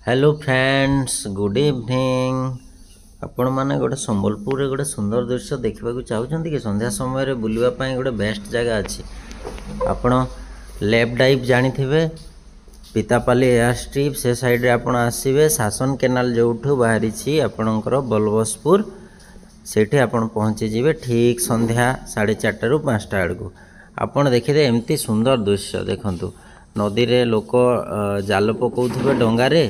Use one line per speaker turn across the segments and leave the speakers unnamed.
Hello friends good evening. आपण मैंने गोटे संबलपुर गोटे सुंदर दृश्य देखा चाहते कि संध्या समय बुलवाई गोटे बेस्ट जगह अच्छी। आपण लेफ्ट डाइव जानी थे पितापाली एयर स्ट्रिप से साइड रे आपण आसवे शासन केनाल जो बाहरी आपणकर बलबसपुर सेठी आपण पहुँची जीवे ठीक संध्या 4:30 ରୁ 5ଟା आड़क आपड़ देखिए एमती सुंदर दृश्य देखु नदी रे लोक जाल पकाउथिबे डंगारे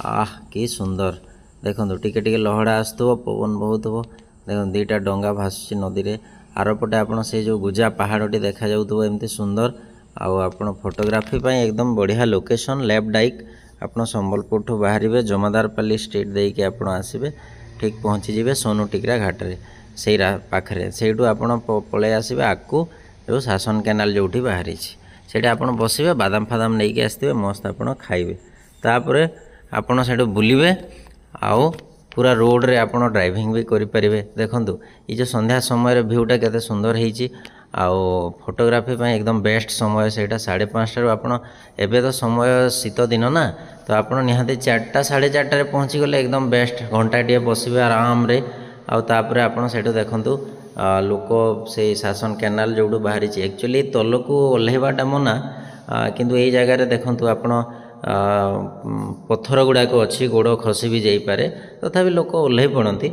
आह कि सुंदर देखो टिके टिके लहड़ा आसुव पवन बहुव देख दीटा डंगा भासुची नदी रे आरपटे आपण से जो गुजा पहाड़ी देखा जाउथबो एमती सुंदर आपण फोटोग्राफी एकदम बढ़िया लोकेशन लेफ्ट डाइक आपण संबलपुर ठू बाहर जमादारपाली स्ट्रीट देके आपण आसबे ठीक पहुँची जीवे सोनू टिकरा घाट रे से पाखे से पलि आसबे आकू जो शासन केनाल जो बाहरी से आपड़ बसवे बादाम फादाम नहीं कि आसवे मस्त आप खाइबे तापर आपड़ से बुलवे आउ पूरा रोड रे आपड़ ड्राइविंग भी करें। देखु ये जो संध्या समय भ्यूटा केते सुंदर होती फोटोग्राफी एकदम बेस्ट समय से 5:30 आपड़ एवं तो समय शीत दिन ना तो आपड़ निहाती 4टा 4:30 पहुँची गले एकदम बेस्ट घंटाटे बसवे आराम रे आउे आपड़ से देखु लोक से शासन केनाल जो बाहरी एक्चुअली तल को ओह्लैवाटा मना किंतु यही जगह देखु आपड़ पत्थर गुड़ाक अच्छी गोड़ खसी भी जापे तथापि लोक ओह्लै पड़ती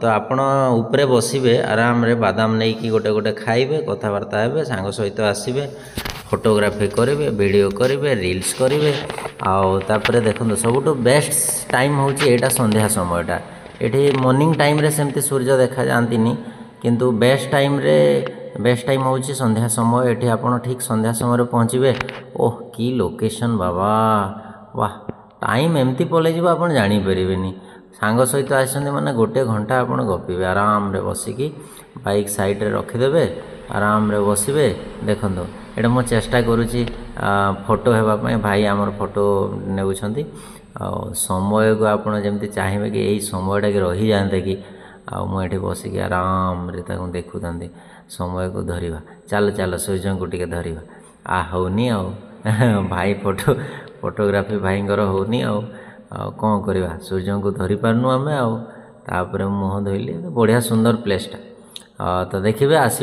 तो आपण उपरे बसवे आराम रे बादाम नहीं कि गोटे गोटे खाइबे कथबार्ता हे सांग सहित आसबे फोटोग्राफी करेंगे वीडियो करेंगे रील्स करेंगे आउे देखो सबुठ बेस्ट टाइम हूँ यहाँ संध्या समयटा ये मॉर्निंग टाइम रे सेमती सूर्य देखा जाती किंतु बेस्ट टाइम हूँ संध्या समय ये आपड़ ठीक संध्या समय पहुँचे ओह की लोकेशन बाबा वाह टाइम एमती पलैज आप जानीपर सांग सहित आसते मैंने गोटे घंटा आप गपे आराम रे बसिकी बाइक साइड रे रखिदेवे आराम रे बसवे देखो ये मो चेष्टा करुँची फोटो होगापाई भाई आमर फोटो ने समय को आपड़ जमी चाहिए कि यही समयटा कि रही जाते कि मुझे बसिकी आराम रे देखु समय को धरवा चल चल सूर्य को टे धरवा होनी भाई फोटोग्राफी भाई होनी कौन करवा सूर्य को धरी पारनु आम मुँह धोइले बढ़िया सुंदर प्लेसटा तो देखिए आस